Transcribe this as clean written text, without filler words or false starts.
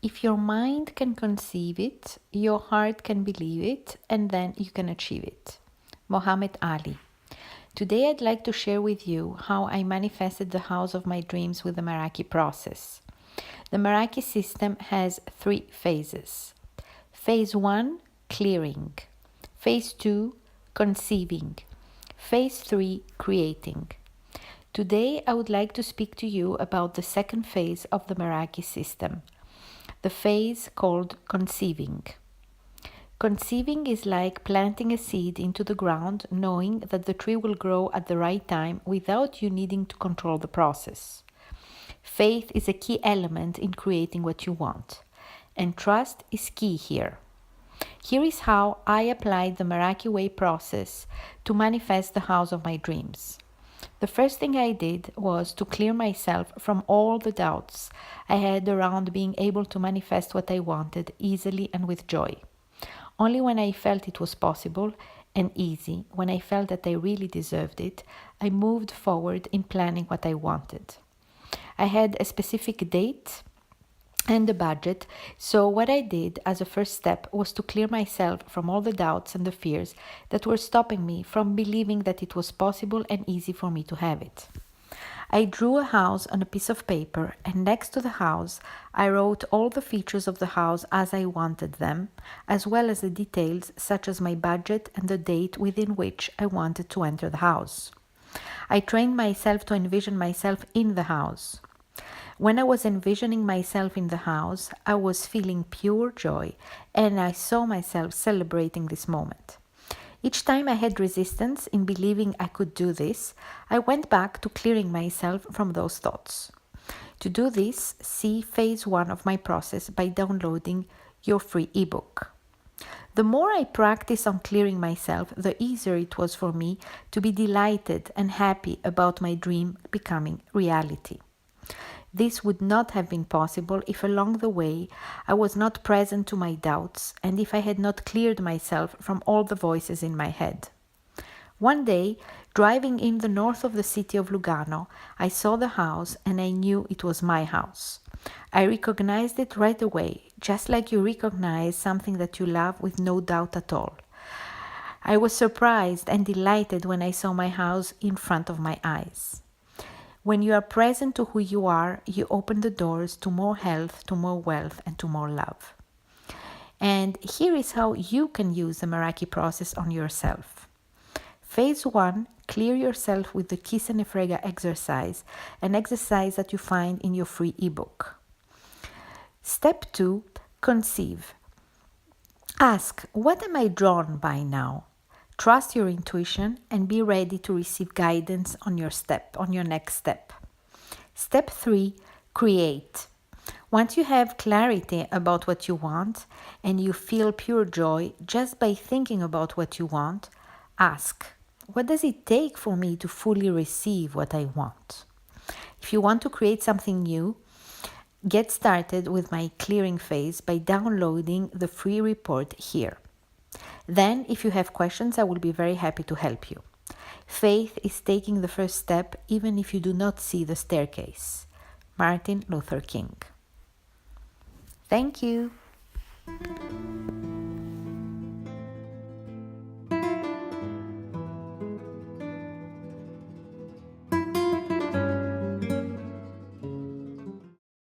If your mind can conceive it, your heart can believe it, and then you can achieve it. Muhammad Ali. Today I'd like to share with you how I manifested the house of my dreams with the Meraki process. The Meraki system has 3 phases. Phase 1, clearing. Phase 2, conceiving. Phase 3, creating. Today I would like to speak to you about the second phase of the Meraki system, the phase called conceiving. Conceiving is like planting a seed into the ground, knowing that the tree will grow at the right time without you needing to control the process. Faith is a key element in creating what you want, and trust is key here. Here is how I applied the Meraki Way process to manifest the house of my dreams. The first thing I did was to clear myself from all the doubts I had around being able to manifest what I wanted easily and with joy. Only when I felt it was possible and easy, when I felt that I really deserved it, I moved forward in planning what I wanted. I had a specific date and a budget, so what I did as a first step was to clear myself from all the doubts and the fears that were stopping me from believing that it was possible and easy for me to have it. I drew a house on a piece of paper, and next to the house I wrote all the features of the house as I wanted them, as well as the details such as my budget and the date within which I wanted to enter the house. I trained myself to envision myself in the house. When I was envisioning myself in the house, I was feeling pure joy, and I saw myself celebrating this moment. Each time I had resistance in believing I could do this, I went back to clearing myself from those thoughts. To do this, see phase 1 of my process by downloading your free ebook. The more I practiced on clearing myself, the easier it was for me to be delighted and happy about my dream becoming reality. This would not have been possible if along the way I was not present to my doubts and if I had not cleared myself from all the voices in my head. One day, driving in the north of the city of Lugano, I saw the house and I knew it was my house. I recognized it right away, just like you recognize something that you love with no doubt at all. I was surprised and delighted when I saw my house in front of my eyes. When you are present to who you are, you open the doors to more health, to more wealth, and to more love. And here is how you can use the Meraki process on yourself. Phase 1, clear yourself with the Kiss and Efrega exercise, an exercise that you find in your free ebook. Step 2, conceive. Ask, what am I drawn by now? Trust your intuition and be ready to receive guidance on your next step. Step 3, create. Once you have clarity about what you want and you feel pure joy just by thinking about what you want, ask, what does it take for me to fully receive what I want? If you want to create something new, get started with my clearing phase by downloading the free report here. Then, if you have questions, I will be very happy to help you. Faith is taking the first step even if you do not see the staircase. Martin Luther King. Thank you.